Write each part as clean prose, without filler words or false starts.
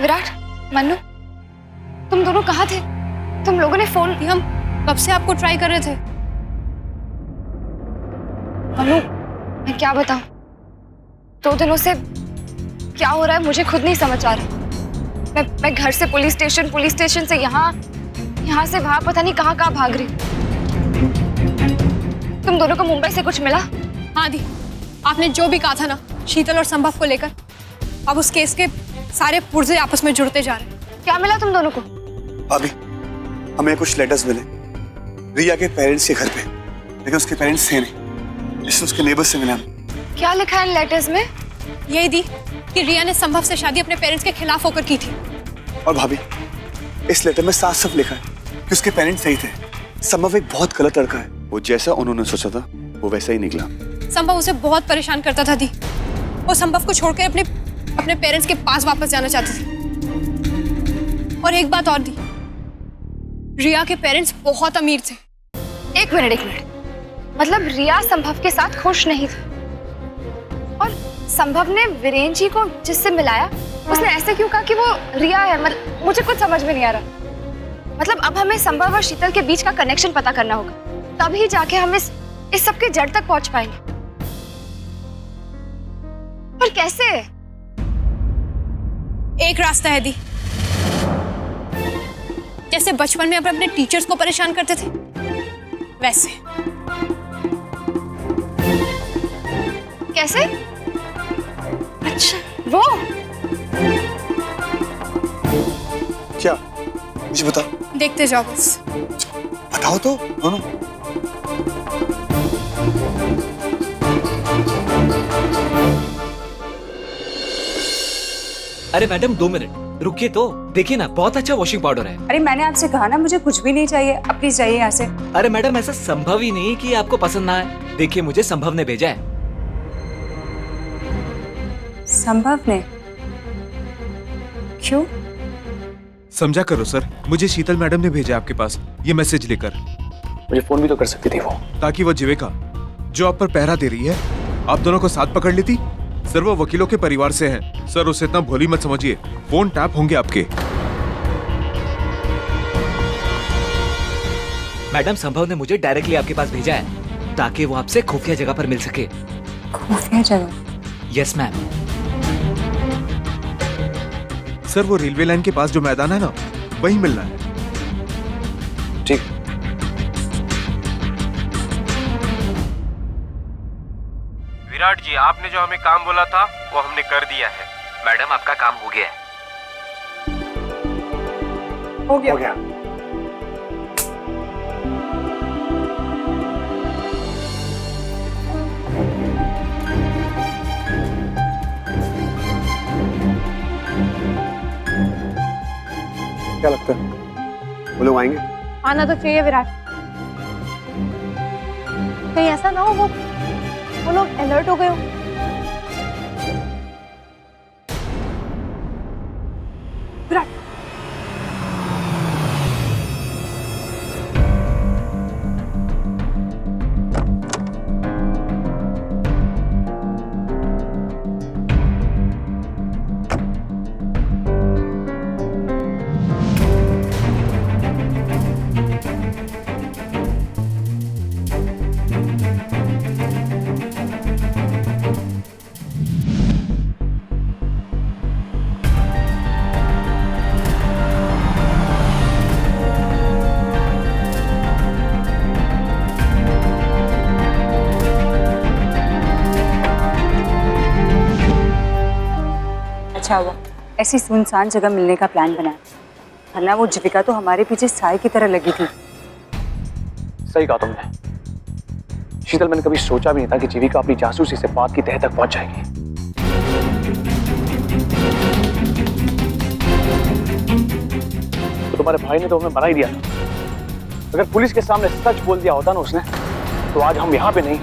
विराट, मन्नू, तुम दोनों कहाँ थे? तुम लोगों ने फोन? हम कब से आपको ट्राई कर रहे थे। मन्नू, मैं क्या बताऊं, 2 दिनों से क्या हो रहा है मुझे खुद नहीं समझ आ रहा। मैं घर से पुलिस स्टेशन से यहाँ से वहां, पता नहीं कहाँ भाग रही। तुम दोनों को मुंबई से कुछ मिला? हाँ दी, आपने जो भी कहा था ना शीतल और संभव को लेकर, अब उस केस के सारे पुर्जे आपस में जुड़ते जा रहे हैं। क्या मिला तुम दोनों को? भाभी, हमें कुछ लेटर्स मिले रिया के पेरेंट्स के घर पे, लेकिन उसके पेरेंट्स थे नहीं, इसलिए उसके नेबर्स से मिला। क्या लिखा है इन लेटर्स में? यही दी कि रिया ने संभव से शादी अपने पेरेंट्स के खिलाफ होकर की थी। और भाभी, इस लेटर में साफ साफ लिखा है कि उसके पेरेंट्स सही थे। संभव एक बहुत गलत लड़का है, वो जैसा उन्होंने सोचा था वो वैसा ही निकला। संभव उसे बहुत परेशान करता था दी, वो संभव को छोड़कर अपने पेरेंट्स के पास वापस जाना चाहती थी। और एक बात और दी, रिया के पेरेंट्स बहुत अमीर थे। एक मिनट, मतलब रिया संभव के साथ खुश नहीं थी, और संभव ने वीरेन जी को जिससे मिलाया उसने ऐसे क्यों कहा कि वो रिया है? मतलब मुझे कुछ समझ में नहीं आ रहा। मतलब अब हमें संभव और शीतल के बीच का कनेक्शन पता करना होगा, तभी जाके हम इस सब के जड़ तक पहुंच पाएंगे। पर कैसे? एक रास्ता है दी, जैसे बचपन में अपने टीचर्स को परेशान करते थे वैसे। कैसे? अच्छा, वो क्या? मुझे बता। देखते जाओ बस। बताओ तो दोनों। अरे मैडम 2 मिनट रुकिए तो, देखिए ना बहुत अच्छा वॉशिंग पाउडर है। अरे मैंने आपसे कहा ना मुझे कुछ भी नहीं चाहिए, अब प्लीज जाइए यहाँ से। अरे मैडम ऐसा संभव ही नहीं कि आपको पसंद ना आए। देखिए मुझे संभव ने भेजा है। संभव ने? क्यों? समझा करो सर, मुझे शीतल मैडम ने भेजा आपके पास ये मैसेज लेकर। मुझे फोन भी तो कर सकती थी वो। ताकि वो जीविका जो आप पर पहरा दे रही है, आप दोनों को साथ पकड़ लेती। सर वो वकीलों के परिवार से हैं। सर उसे इतना भोली मत समझिए, फोन टैप होंगे आपके। मैडम संभव ने मुझे डायरेक्टली आपके पास भेजा है ताकि वो आपसे खुफिया जगह पर मिल सके। खुफिया जगह? Yes ma'am. सर वो रेलवे लाइन के पास जो मैदान है ना, वहीं मिलना है। ठीक। विराट जी, आपने जो हमें काम बोला था वो हमने कर दिया है। मैडम आपका काम हो गया है। हो गया। क्या लगता है वो लोग आएंगे? आना तो चाहिए विराट, कहीं ऐसा ना हो वो लोग अलर्ट हो गए हो। विराट, अच्छा हुआ ऐसी सुनसान जगह मिलने का प्लान बनाया, वरना वो जीविका तो हमारे पीछे साए की तरह लगी थी। सही कहा तुमने। शीतल, मैंने कभी सोचा भी नहीं था कि जीविका अपनी जासूसी से बात की तह तक पहुंच जाएगी। तो तुम्हारे भाई ने तो हमें मना ही दिया था। अगर पुलिस के सामने सच बोल दिया होता ना उसने, तो आज हम यहाँ पे नहीं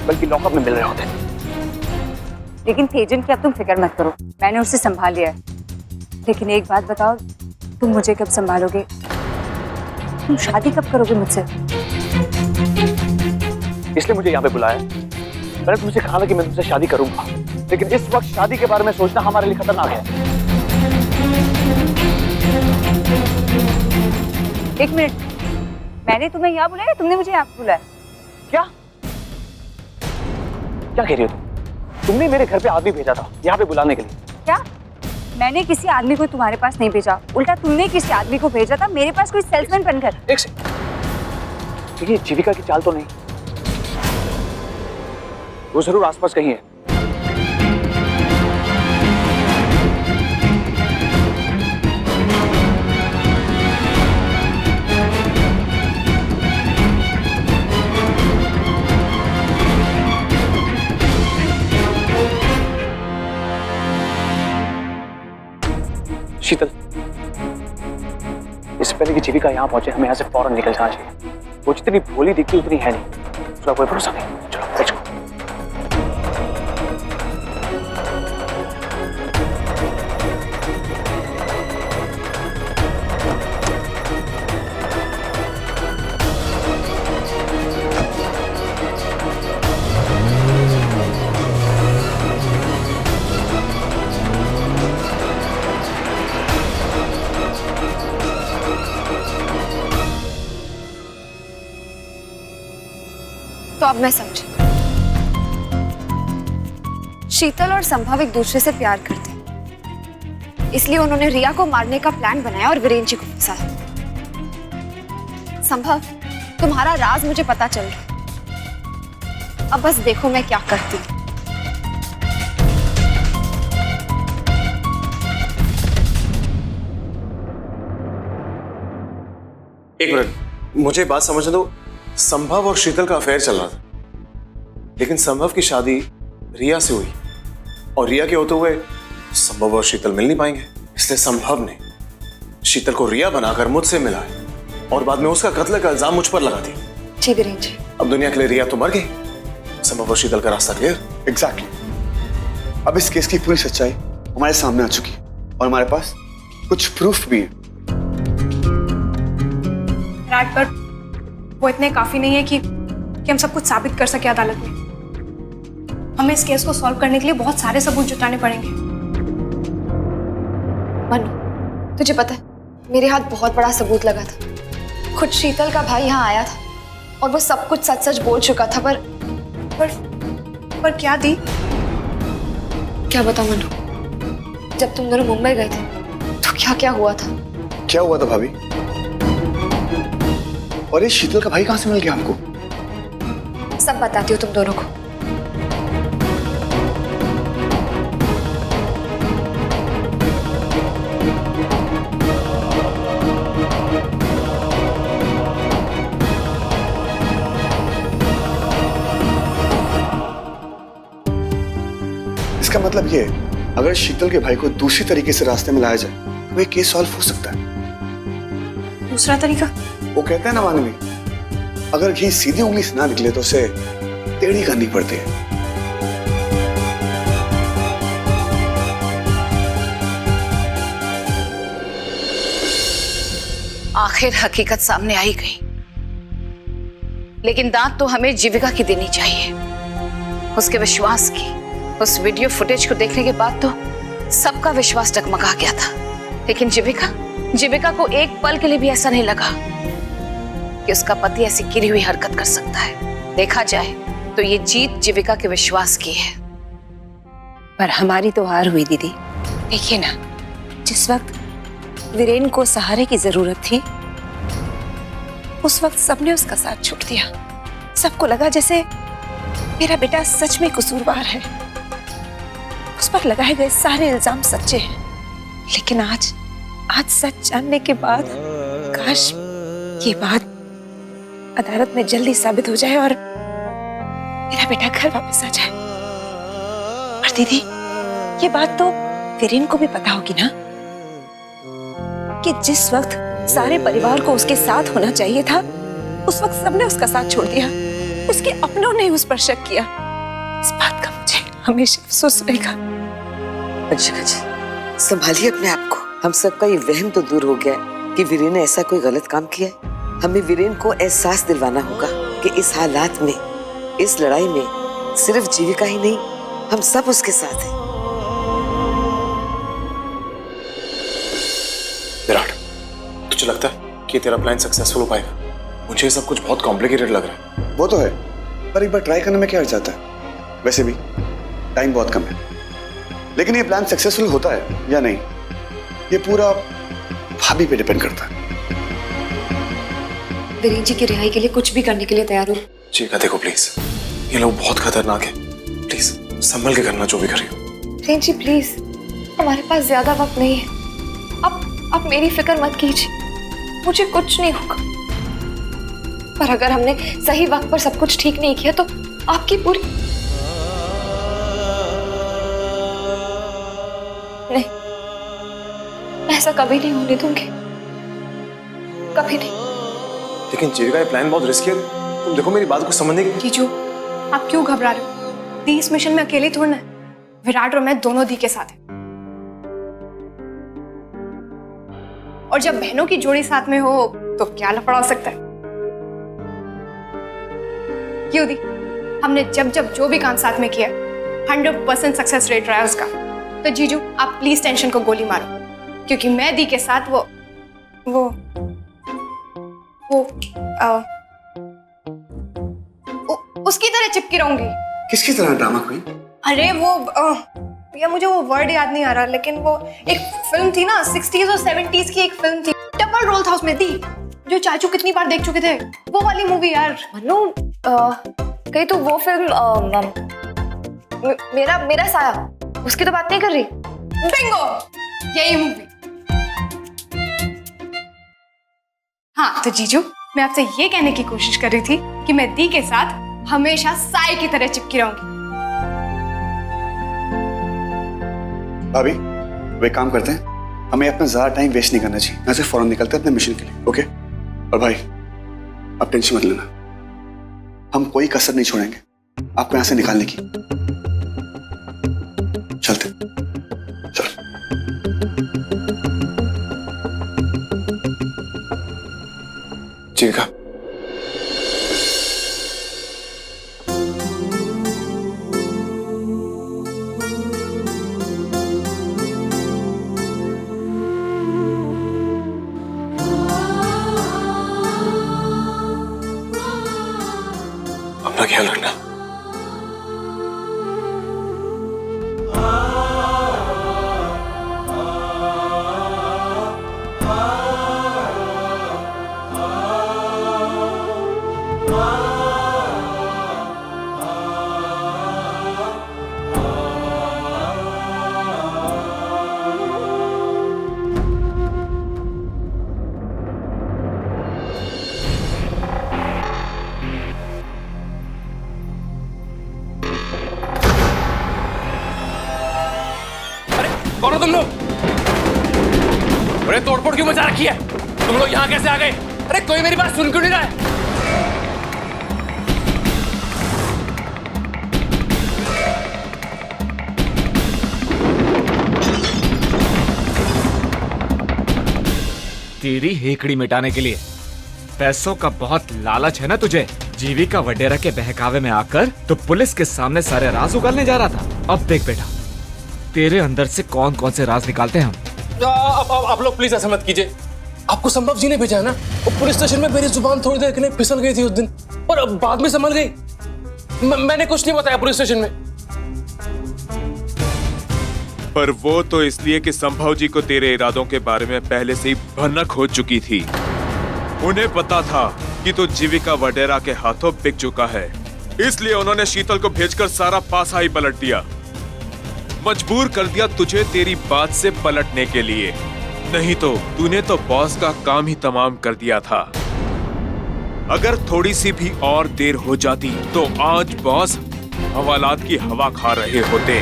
बल्कि लॉकअप में मिल रहे होते। लेकिन तेजन की अब तुम फिक्र मत करो, मैंने उसे संभाल लिया है। लेकिन एक बात बताओ, तुम मुझे कब संभालोगे? तुम शादी कब करोगे मुझसे? इसलिए मुझे यहाँ पे बुलाया। मैंने तुमसे कहा था कि मैं तुमसे शादी करूंगा, लेकिन इस वक्त शादी के बारे में सोचना हमारे लिए खतरनाक है। एक मिनट, मैंने तुम्हें यहाँ बुलाया, तुमने मुझे यहाँ बुलाया? क्या क्या कह रही हो तुमने मेरे घर पे आदमी भेजा था यहाँ पे बुलाने के लिए? क्या? मैंने किसी आदमी को तुम्हारे पास नहीं भेजा, उल्टा तुमने किसी आदमी को भेजा था मेरे पास कोई सेल्समैन बनकर। एक से ये जीविका की चाल तो नहीं? वो जरूर आसपास कहीं है। शीतल, इससे पहले कि जीविका यहाँ पहुंचे हमें यहाँ से फौरन निकल जाना चाहिए। वो जितनी भोली दिखती उतनी है नहीं, उसका कोई भरोसा नहीं। चलो लेट्स गो। तो अब मैं समझी, शीतल और संभव एक दूसरे से प्यार करते हैं, इसलिए उन्होंने रिया को मारने का प्लान बनाया और वीरेन जी को फंसाया। संभव, तुम्हारा राज मुझे पता चल गया, अब बस देखो मैं क्या करती हूँ। एक मिनट, मुझे बात समझने दो। संभव और शीतल का अफेयर चल रहा था, लेकिन संभव की शादी रिया से हुई और रिया के होते हुए संभव और शीतल मिल नहीं पाएंगे, इसलिए संभव ने शीतल को रिया बनाकर मुझसे मिलाया और बाद में उसका कत्ल का इल्जाम मुझ पर लगा दिया। जी वीरेन जी। अब दुनिया के लिए रिया तो मर गई, संभव और शीतल का रास्ता क्लियर। एग्जैक्टली। अब इस केस की पूरी सच्चाई हमारे सामने आ चुकी है और हमारे पास कुछ प्रूफ भी है। विराट, पर वो इतने काफी नहीं है कि हम सब कुछ साबित कर सके अदालत में। हमें इस केस को सॉल्व करने के लिए बहुत सारे सबूत जुटाने पड़ेंगे। मनु, तुझे पता है मेरे हाथ बहुत बड़ा सबूत लगा था। खुद शीतल का भाई यहाँ आया था और वो सब कुछ सच सच बोल चुका था, पर क्या दी? क्या बताऊं मनु, जब तुम दोनों मुंबई गए थे तो क्या क्या हुआ था। क्या हुआ था भाभी? और ये शीतल का भाई कहां से मिल गया हमको? सब बताती हूँ तुम दोनों को। इसका मतलब ये है, अगर शीतल के भाई को दूसरी तरीके से रास्ते में लाया जाए तो ये केस सॉल्व हो सकता है। दूसरा तरीका? वो कहते हैं ना मानवी, अगर घी सीधी उंगली से ना निकले तो उसे टेढ़ी करनी पड़ती है। आखिर हकीकत सामने आई गई, लेकिन दांत तो हमें जीविका की देनी चाहिए। उसके विश्वास की, उस वीडियो फुटेज को देखने के बाद तो सबका विश्वास डगमगा गया था, लेकिन जीविका को एक पल के लिए भी ऐसा नहीं लगा कि उसका पति ऐसी गिरी हुई हरकत कर सकता है। देखा जाए तो ये जीत जीविका के विश्वास की है। पर हमारी तो हार हुई दीदी। देखिए ना, जिस वक्त वीरेन को सहारे की जरूरत थी उस वक्त सबने उसका साथ छोड़ दिया। सबको लगा जैसे मेरा बेटा सच में कसूरवार है, उस पर लगाए गए सारे इल्जाम सच्चे हैं। लेकिन आज सच जानने के बाद काश ये बात अदालत में जल्दी साबित हो जाए और मेरा बेटा घर वापस आ जाए। और दीदी, ये बात तो वीरेन को भी पता होगी ना कि जिस वक्त सारे परिवार को उसके साथ होना चाहिए था उस वक्त सबने उसका साथ छोड़ दिया। उसके अपनों ने उस पर शक किया। इस बात का मुझे हमेशा अफसोस रहेगा। अच्छा, संभालिए अपने आप को। हम सबका ये वहम तो दूर हो गया है कि वीरेन ने ऐसा कोई गलत काम किया है। हमें वीरेन को एहसास दिलवाना होगा कि इस हालात में, इस लड़ाई में सिर्फ जीविका ही नहीं, हम सब उसके साथ हैं। विराट, तुझे लगता है कि कि तेरा प्लान सक्सेसफुल हो पाएगा। मुझे सब कुछ बहुत कॉम्प्लिकेटेड लग रहा है। वो तो है, पर एक बार ट्राई करने में क्या अर्थ जाता है। वैसे भी टाइम बहुत कम है, लेकिन ये प्लान सक्सेसफुल होता है या नहीं, ये पूरा भाभी पे डिपेंड करता है। वीरेन जी की रिहाई के लिए कुछ भी करने के लिए तैयार हो। चिका देखो प्लीज, ये लोग बहुत खतरनाक है, प्लीज संभल के करना जो भी कर रही हो। वीरेन जी प्लीज, हमारे पास ज्यादा वक्त नहीं है। आप मेरी फिक्र मत कीजिए, मुझे कुछ नहीं होगा। पर अगर हमने सही वक्त पर सब कुछ ठीक नहीं किया तो आपकी पूरी नहीं, मैं ऐसा कभी नहीं होने दूंगी, कभी नहीं। लेकिन चिका ये प्लान बहुत रिस्की है, तुम देखो मेरी बात को समझने की। जीजू, आप क्यों घबरा रहे हो? दी इस मिशन में अकेले थोड़ा है, विराट और मैं दोनों दी के साथ हैं। और जब बहनों की जोड़ी साथ में हो तो क्या लफड़ा हो सकता है? क्यों दी, हमने जब जब जो भी काम साथ में किया 100% सक्सेस रेट रहा है उसका। तो जीजू आप प्लीज टेंशन को गोली मारो, क्योंकि मैं दी के साथ उसकी तरह चिपकी रहूंगी। किसकी तरह ड्रामा क्वीन? अरे भैया मुझे वो वर्ड याद नहीं आ रहा, लेकिन वो एक फिल्म थी ना 60s और 70s की एक फिल्म थी, डबल रोल था उसमें दी, जो चाचू कितनी बार देख चुके थे, वो वाली मूवी यार। मनु, कहीं तो वो फिल्म मेरा साया, उसकी तो बात नहीं कर रही? बिंगो, यही मूवी। हाँ तो जीजू, मैं आपसे ये कहने की कोशिश कर रही थी कि मैं दी के साथ हमेशा साए की तरह चिपकी रहूंगी। भाभी, वे काम करते हैं, हमें अपना ज्यादा टाइम वेस्ट नहीं करना चाहिए, यहाँ से फौरन निकलते हैं अपने मिशन के लिए। ओके? और भाई, आप टेंशन मत लेना, हम कोई कसर नहीं छोड़ेंगे आपको यहाँ से निकालने की। चलते चल। चिका, अपना ख्याल रखना। कौन हो तुम लोग? अरे तोड़फोड़ क्यों मचा रखी है? तुम लोग यहाँ कैसे आ गए? अरे कोई मेरी बात सुन क्यों नहीं रहा है? तेरी हेकड़ी मिटाने के लिए पैसों का बहुत लालच है ना तुझे? जीविका वडेरा के बहकावे में आकर तो पुलिस के सामने सारे राज उगलने जा रहा था। अब देख बेटा, तेरे अंदर से कौन कौन से राज निकालते हैं हम। आप लोग प्लीज ऐसा मत कीजिए। आपको संभव जी ने भेजा है ना? वो पुलिस स्टेशन में मेरी जुबान थोड़ी देर के लिए फिसल गई थी उस दिन, पर अब बाद में संभल गई। मैंने कुछ नहीं बताया पुलिस स्टेशन में। पर वो तो इसलिए कि संभव जी को तेरे इरादों के बारे में पहले से ही भनक हो चुकी थी। उन्हें पता था कि तू जीविका वडेरा के हाथों बिक चुका है, इसलिए उन्होंने शीतल को भेजकर सारा पासा ही पलट दिया। मजबूर कर दिया तुझे तेरी बात से पलटने के लिए। नहीं तो तूने तो बॉस का काम ही तमाम कर दिया था। अगर थोड़ी सी भी और देर हो जाती तो आज बॉस हवालात की हवा खा रहे होते।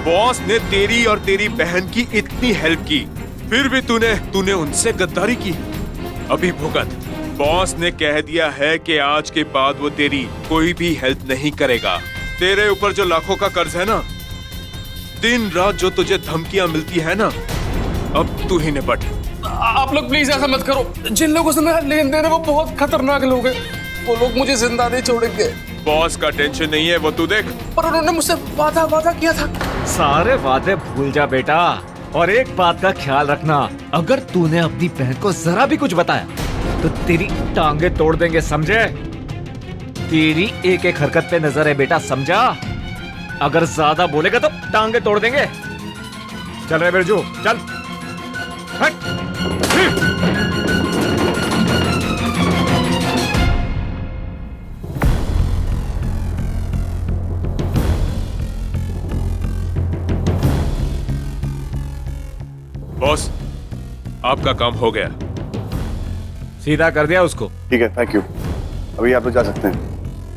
बॉस ने तेरी और तेरी बहन की इतनी हेल्प की, फिर भी तूने उनसे गद्दारी की। अभी भुगत। बॉस ने कह दिया है कि आज के बाद वो तेरी कोई भी हेल्प नहीं करेगा। तेरे ऊपर जो लाखों का कर्ज है ना, दिन रात जो तुझे धमकियां मिलती है ना, अब तू ही निपट। आप लोग प्लीज ऐसा मत करो। जिन लोगों से मेरा लेन देन है वो बहुत खतरनाक लोग हैं। वो लोग मुझे जिंदा नहीं छोड़ेंगे। बॉस का टेंशन नहीं है, वो तू देख। पर उन्होंने मुझसे वादा किया था। सारे वादे भूल जा बेटा, और एक बात का ख्याल रखना, अगर तूने अपनी बहन को जरा भी कुछ बताया तो तेरी टांगे तोड़ देंगे, समझे? तेरी एक एक हरकत पे नजर है बेटा, समझा? अगर ज्यादा बोलेगा तो टांगे तोड़ देंगे। चल रे बिरजू, चल। हट। बॉस, आपका काम हो गया। सीधा कर दिया उसको। ठीक है, थैंक यू। अभी आप लोग जा सकते हैं।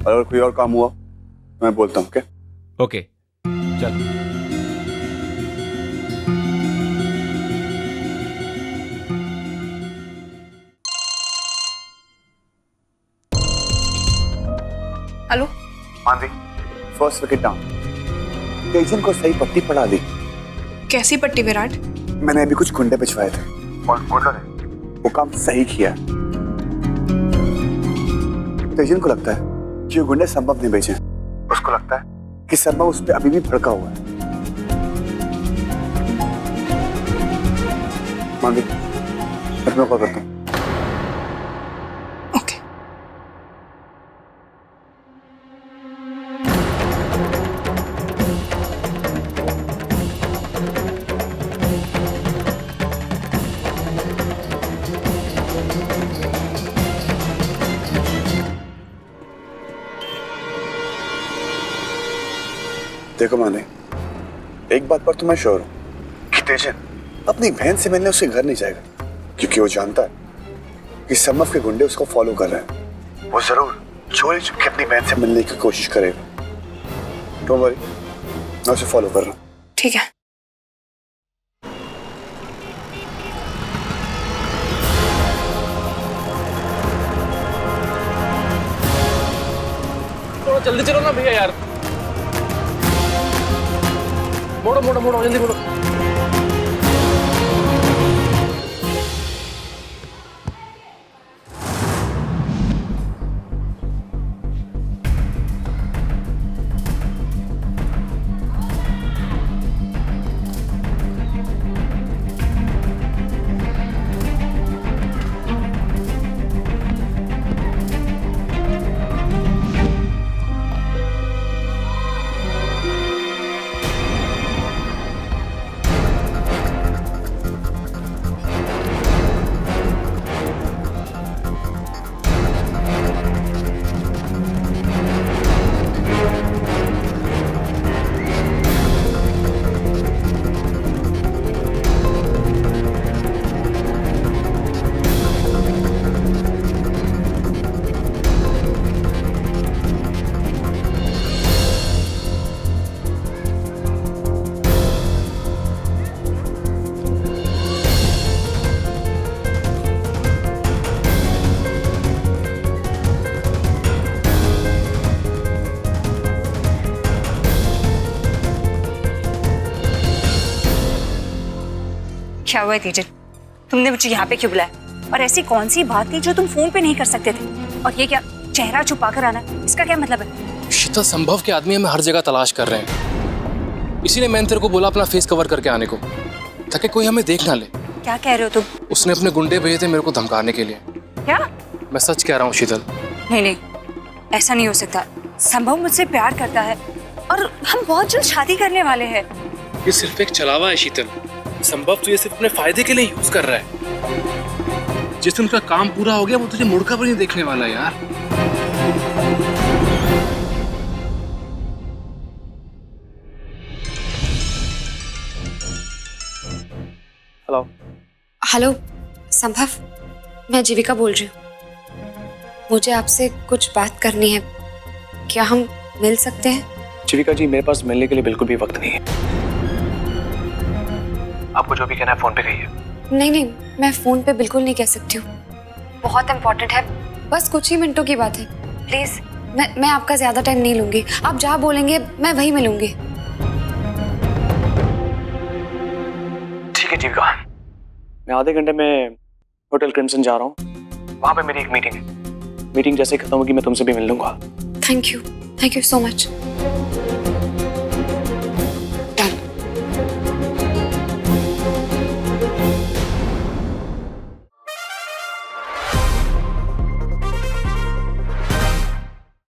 अगर कोई और काम हुआ तो मैं बोलता हूँ। ओके ओके, चल। हेलो। आंधी, फर्स्ट विकेट डाउन। तेजन को सही पट्टी पड़ा दी। कैसी पट्टी विराट? मैंने अभी कुछ गुंडे पिछवाए थे और गुंडों ने वो काम सही किया। तेजन को लगता है कि वो गुंडे संभव ने भेजे। उसको लगता है कि संभव उस पर अभी भी भड़का हुआ है। मांगी, मैं तुम्हें कॉल करता हूँ। ओके। देखो माने, एक बात पर तो मैं श्योर हूं कि तेजन अपनी बहन से मिलने उसके घर नहीं जाएगा, क्योंकि वो जानता है कि समफ के गुंडे उसको फॉलो कर रहे हैं। वो जरूर चोरी छुपके अपनी बहन से मिलने की कोशिश करेगा। डोंट वरी, मैं उसे फॉलो कर रहा हूँ। ठीक है। थोड़ा जल्दी चलो ना भैया यार। मोड़ो मोड़ो मोड़ो, जल्दी मोड़ो। क्या हुआ है तेजन? तुमने मुझे यहाँ पे क्यों बुलाया? और ऐसी कौन सी बात थी जो तुम फोन पे नहीं कर सकते थे? और ये क्या चेहरा छुपा कर आना, इसका क्या मतलब है? शीतल, संभव के आदमी हमें हर जगह तलाश कर रहे हैं। इसीलिए मैंने तेरे को बोला अपना फेस कवर करके आने को, ताकि कोई हमें देख ना ले। क्या कह रहे हो तुम? उसने अपने गुंडे भेजे थे मेरे को धमकाने के लिए। क्या? मैं सच कह रहा हूँ शीतल। नहीं नहीं, ऐसा नहीं हो सकता। संभव मुझसे प्यार करता है और हम बहुत जल्द शादी करने वाले हैं। ये सिर्फ एक छलावा है शीतल। संभव तो ये सिर्फ अपने फायदे के लिए यूज कर रहा है। जिस दिन उसका काम पूरा हो गया वो तुझे मुड़कर भी नहीं देखने वाला यार। हेलो। हेलो संभव, मैं जीविका बोल रही हूँ। मुझे आपसे कुछ बात करनी है, क्या हम मिल सकते हैं? जीविका जी, मेरे पास मिलने के लिए बिल्कुल भी वक्त नहीं है। आपको जो भी कहना है फोन पे कहिए। नहीं नहीं, मैं फोन पे बिल्कुल नहीं कह सकती हूँ। बहुत इम्पोर्टेंट है, बस कुछ ही मिनटों की बात है। प्लीज, मैं आपका ज्यादा टाइम नहीं लूंगी। आप जहाँ बोलेंगे मैं वहीं मिलूंगी। ठीक है जीविका, मैं आधे घंटे में होटल क्रिम्सन जा रहा हूँ। वहाँ पे मेरी एक मीटिंग है। मीटिंग जैसे खत्म होगी मैं तुमसे भी मिल लूंगा। Thank you so much.